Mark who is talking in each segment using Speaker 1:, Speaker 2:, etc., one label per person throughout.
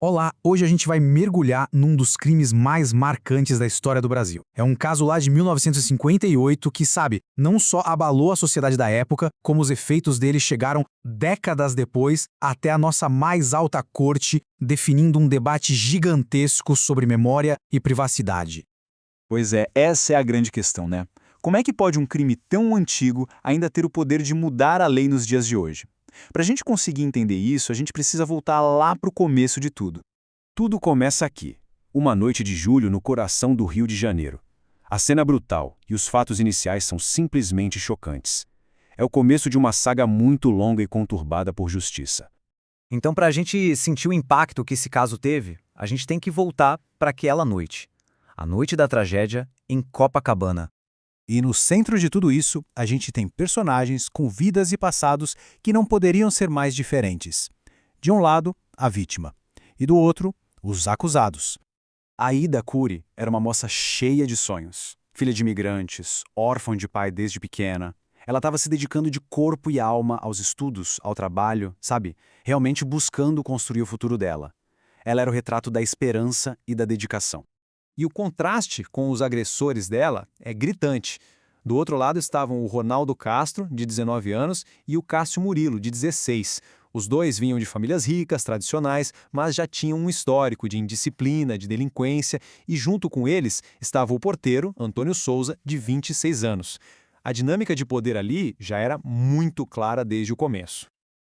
Speaker 1: Olá, hoje a gente vai mergulhar num dos crimes mais marcantes da história do Brasil. É um caso lá de 1958 que, sabe, não só abalou a sociedade da época, como os efeitos dele chegaram décadas depois até a nossa mais alta corte, definindo um debate gigantesco sobre memória e privacidade.
Speaker 2: Pois é, essa é a grande questão, né? Como é que pode um crime tão antigo ainda ter o poder de mudar a lei nos dias de hoje? Para a gente conseguir entender isso, a gente precisa voltar lá para o começo de tudo. Tudo começa aqui, uma noite de julho no coração do Rio de Janeiro. A cena é brutal e os fatos iniciais são simplesmente chocantes. É o começo de uma saga muito longa e conturbada por justiça.
Speaker 3: Então, para a gente sentir o impacto que esse caso teve, a gente tem que voltar para aquela noite. A noite da tragédia em Copacabana.
Speaker 4: E no centro de tudo isso, a gente tem personagens com vidas e passados que não poderiam ser mais diferentes. De um lado, a vítima, e do outro, os acusados.
Speaker 2: Aida Curi era uma moça cheia de sonhos. Filha de imigrantes, órfã de pai desde pequena. Ela estava se dedicando de corpo e alma aos estudos, ao trabalho, sabe? Realmente buscando construir o futuro dela. Ela era o retrato da esperança e da dedicação.
Speaker 5: E o contraste com os agressores dela é gritante. Do outro lado estavam o Ronaldo Castro, de 19 anos, e o Cássio Murilo, de 16. Os dois vinham de famílias ricas, tradicionais, mas já tinham um histórico de indisciplina, de delinquência, e junto com eles estava o porteiro, Antônio Souza, de 26 anos. A dinâmica de poder ali já era muito clara desde o começo.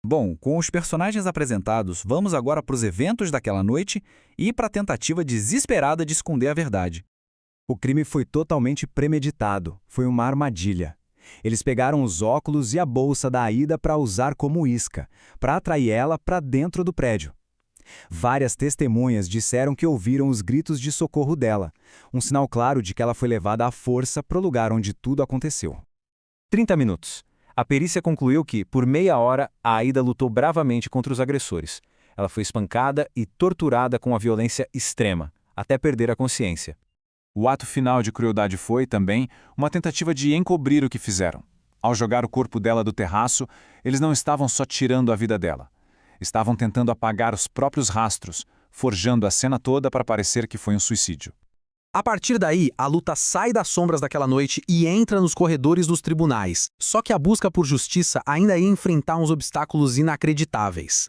Speaker 4: Bom, com os personagens apresentados, vamos agora para os eventos daquela noite e para a tentativa desesperada de esconder a verdade.
Speaker 6: O crime foi totalmente premeditado, foi uma armadilha. Eles pegaram os óculos e a bolsa da Aida para usar como isca, para atrair ela para dentro do prédio. Várias testemunhas disseram que ouviram os gritos de socorro dela, um sinal claro de que ela foi levada à força para o lugar onde tudo aconteceu.
Speaker 3: 30 minutos. A perícia concluiu que, por meia hora, a Aida lutou bravamente contra os agressores. Ela foi espancada e torturada com a violência extrema, até perder a consciência.
Speaker 2: O ato final de crueldade foi, também, uma tentativa de encobrir o que fizeram. Ao jogar o corpo dela do terraço, eles não estavam só tirando a vida dela. Estavam tentando apagar os próprios rastros, forjando a cena toda para parecer que foi um suicídio.
Speaker 1: A partir daí, a luta sai das sombras daquela noite e entra nos corredores dos tribunais. Só que a busca por justiça ainda ia enfrentar uns obstáculos inacreditáveis.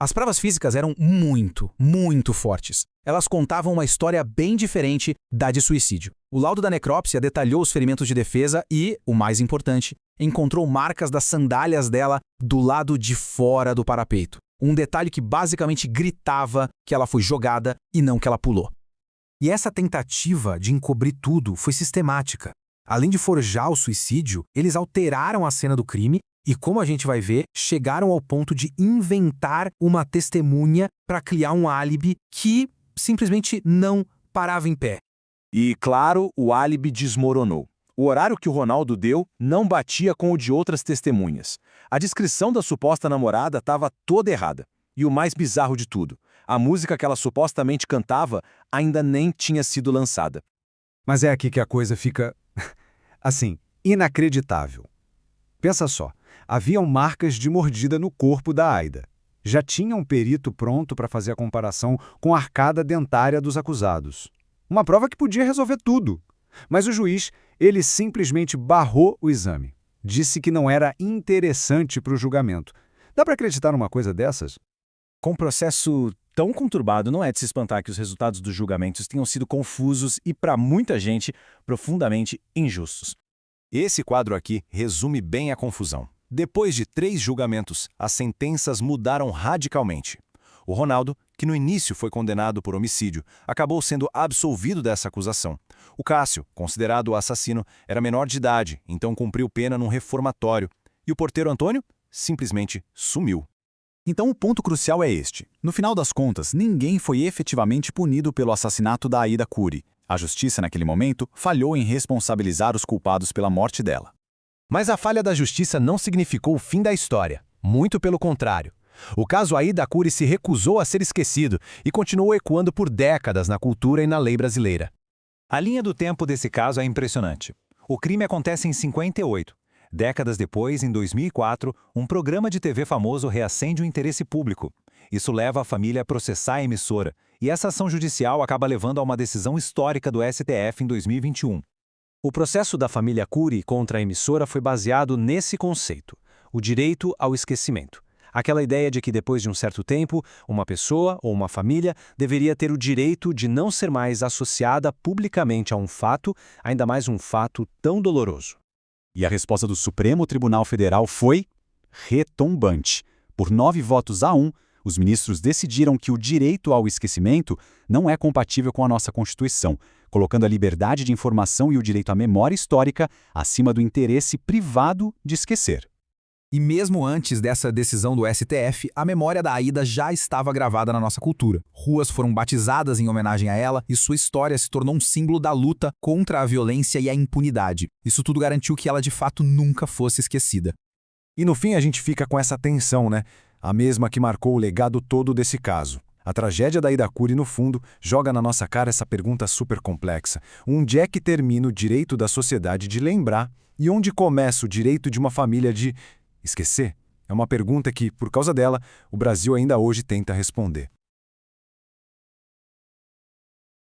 Speaker 1: As provas físicas eram muito fortes. Elas contavam uma história bem diferente da de suicídio. O laudo da necrópsia detalhou os ferimentos de defesa e, o mais importante, encontrou marcas das sandálias dela do lado de fora do parapeito. Um detalhe que basicamente gritava que ela foi jogada e não que ela pulou. E essa tentativa de encobrir tudo foi sistemática. Além de forjar o suicídio, eles alteraram a cena do crime e, como a gente vai ver, chegaram ao ponto de inventar uma testemunha para criar um álibi que simplesmente não parava em pé.
Speaker 4: E, claro, o álibi desmoronou. O horário que o Ronaldo deu não batia com o de outras testemunhas. A descrição da suposta namorada estava toda errada. E o mais bizarro de tudo, a música que ela supostamente cantava ainda nem tinha sido lançada.
Speaker 6: Mas é aqui que a coisa fica, assim, inacreditável. Pensa só, haviam marcas de mordida no corpo da Aida. Já tinha um perito pronto para fazer a comparação com a arcada dentária dos acusados. Uma prova que podia resolver tudo. Mas o juiz, ele simplesmente barrou o exame. Disse que não era interessante para o julgamento. Dá para acreditar numa coisa dessas?
Speaker 5: Com um processo tão conturbado, não é de se espantar que os resultados dos julgamentos tenham sido confusos e, para muita gente, profundamente injustos.
Speaker 7: Esse quadro aqui resume bem a confusão. Depois de 3 julgamentos, as sentenças mudaram radicalmente. O Ronaldo, que no início foi condenado por homicídio, acabou sendo absolvido dessa acusação. O Cássio, considerado o assassino, era menor de idade, então cumpriu pena num reformatório. E o porteiro Antônio simplesmente sumiu.
Speaker 4: Então o ponto crucial é este. No final das contas, ninguém foi efetivamente punido pelo assassinato da Aida Curi. A justiça, naquele momento, falhou em responsabilizar os culpados pela morte dela.
Speaker 7: Mas a falha da justiça não significou o fim da história. Muito pelo contrário. O caso Aida Curi se recusou a ser esquecido e continuou ecoando por décadas na cultura e na lei brasileira.
Speaker 8: A linha do tempo desse caso é impressionante. O crime acontece em 58.
Speaker 3: Décadas depois, em 2004, um programa de TV famoso reacende o interesse público. Isso leva a família a processar a emissora, e essa ação judicial acaba levando a uma decisão histórica do STF em 2021.
Speaker 8: O processo da família Cury contra a emissora foi baseado nesse conceito, o direito ao esquecimento. Aquela ideia de que depois de um certo tempo, uma pessoa ou uma família deveria ter o direito de não ser mais associada publicamente a um fato, ainda mais um fato tão doloroso.
Speaker 2: E a resposta do Supremo Tribunal Federal foi retumbante. Por 9 votos a 1, os ministros decidiram que o direito ao esquecimento não é compatível com a nossa Constituição, colocando a liberdade de informação e o direito à memória histórica acima do interesse privado de esquecer.
Speaker 1: E mesmo antes dessa decisão do STF, a memória da Aida já estava gravada na nossa cultura. Ruas foram batizadas em homenagem a ela e sua história se tornou um símbolo da luta contra a violência e a impunidade. Isso tudo garantiu que ela de fato nunca fosse esquecida.
Speaker 4: E no fim a gente fica com essa tensão, né? A mesma que marcou o legado todo desse caso. A tragédia da Aida Cury, no fundo, joga na nossa cara essa pergunta super complexa. Onde é que termina o direito da sociedade de lembrar e onde começa o direito de uma família de esquecer? É uma pergunta que, por causa dela, o Brasil ainda hoje tenta responder.